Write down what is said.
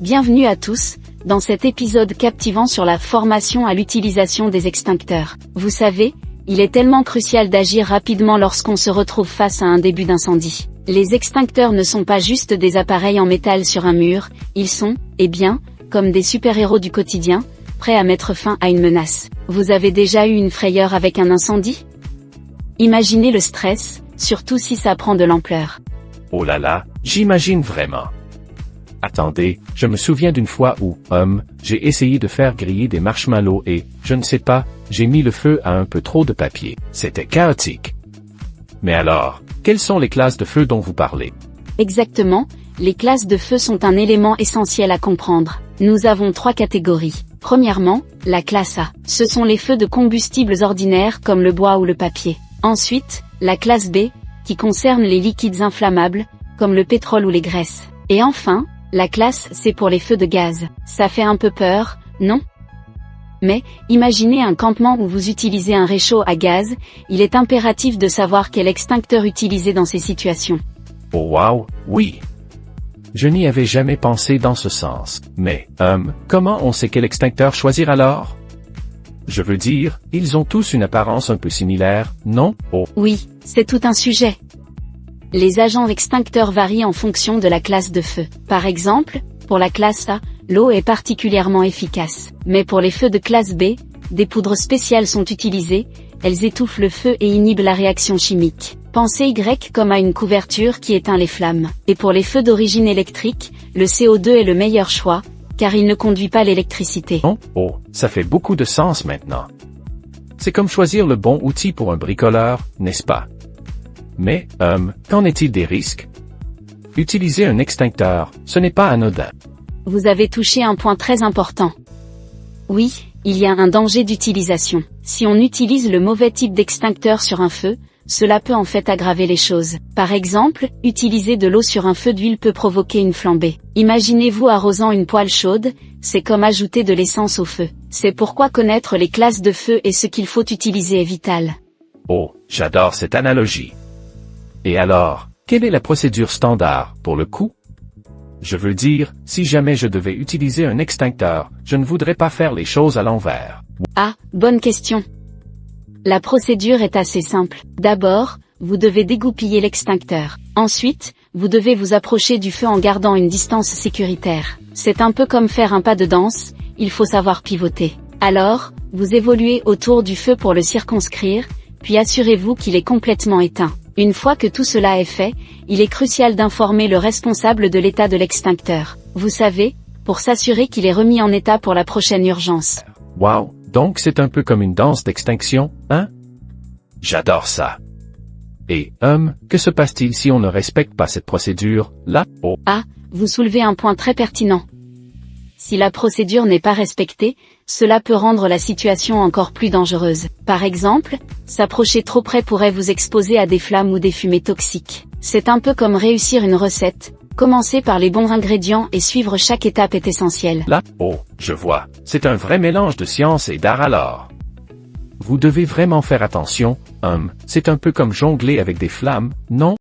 Bienvenue à tous, dans cet épisode captivant sur la formation à l'utilisation des extincteurs. Vous savez, il est tellement crucial d'agir rapidement lorsqu'on se retrouve face à un début d'incendie. Les extincteurs ne sont pas juste des appareils en métal sur un mur, ils sont, eh bien, comme des super-héros du quotidien, prêts à mettre fin à une menace. Vous avez déjà eu une frayeur avec un incendie? Imaginez le stress, surtout si ça prend de l'ampleur. Oh là là, j'imagine vraiment. Attendez, je me souviens d'une fois où, j'ai essayé de faire griller des marshmallows et, je ne sais pas, j'ai mis le feu à un peu trop de papier. C'était chaotique. Mais alors, quelles sont les classes de feu dont vous parlez? Exactement, les classes de feu sont un élément essentiel à comprendre. Nous avons 3 catégories. Premièrement, la classe A. Ce sont les feux de combustibles ordinaires comme le bois ou le papier. Ensuite, la classe B, qui concerne les liquides inflammables, comme le pétrole ou les graisses. Et enfin, la classe C pour les feux de gaz. Ça fait un peu peur, non? Mais, imaginez un campement où vous utilisez un réchaud à gaz, il est impératif de savoir quel extincteur utiliser dans ces situations. Oh wow, oui. Je n'y avais jamais pensé dans ce sens. Mais, comment on sait quel extincteur choisir alors? Je veux dire, ils ont tous une apparence un peu similaire, non? Oh. Oui, c'est tout un sujet. Les agents extincteurs varient en fonction de la classe de feu. Par exemple, pour la classe A, l'eau est particulièrement efficace. Mais pour les feux de classe B, des poudres spéciales sont utilisées, elles étouffent le feu et inhibent la réaction chimique. Pensez Y comme à une couverture qui éteint les flammes. Et pour les feux d'origine électrique, le CO2 est le meilleur choix, car il ne conduit pas l'électricité. Oh, ça fait beaucoup de sens maintenant. C'est comme choisir le bon outil pour un bricoleur, n'est-ce pas? Mais, qu'en est-il des risques? Utiliser un extincteur, ce n'est pas anodin. Vous avez touché un point très important. Oui, il y a un danger d'utilisation. Si on utilise le mauvais type d'extincteur sur un feu, cela peut en fait aggraver les choses. Par exemple, utiliser de l'eau sur un feu d'huile peut provoquer une flambée. Imaginez-vous arrosant une poêle chaude, c'est comme ajouter de l'essence au feu. C'est pourquoi connaître les classes de feu et ce qu'il faut utiliser est vital. Oh, j'adore cette analogie. Et alors, quelle est la procédure standard, pour le coup? Je veux dire, si jamais je devais utiliser un extincteur, je ne voudrais pas faire les choses à l'envers. Ah, bonne question. La procédure est assez simple. D'abord, vous devez dégoupiller l'extincteur. Ensuite, vous devez vous approcher du feu en gardant une distance sécuritaire. C'est un peu comme faire un pas de danse, il faut savoir pivoter. Alors, vous évoluez autour du feu pour le circonscrire, puis assurez-vous qu'il est complètement éteint. Une fois que tout cela est fait, il est crucial d'informer le responsable de l'état de l'extincteur. Vous savez, pour s'assurer qu'il est remis en état pour la prochaine urgence. Wow, donc c'est un peu comme une danse d'extinction, hein? J'adore ça. Et, que se passe-t-il si on ne respecte pas cette procédure, là? Oh. Ah, vous soulevez un point très pertinent. Si la procédure n'est pas respectée, cela peut rendre la situation encore plus dangereuse. Par exemple, s'approcher trop près pourrait vous exposer à des flammes ou des fumées toxiques. C'est un peu comme réussir une recette. Commencer par les bons ingrédients et suivre chaque étape est essentiel. Là, oh, je vois. C'est un vrai mélange de science et d'art alors. Vous devez vraiment faire attention, c'est un peu comme jongler avec des flammes, non?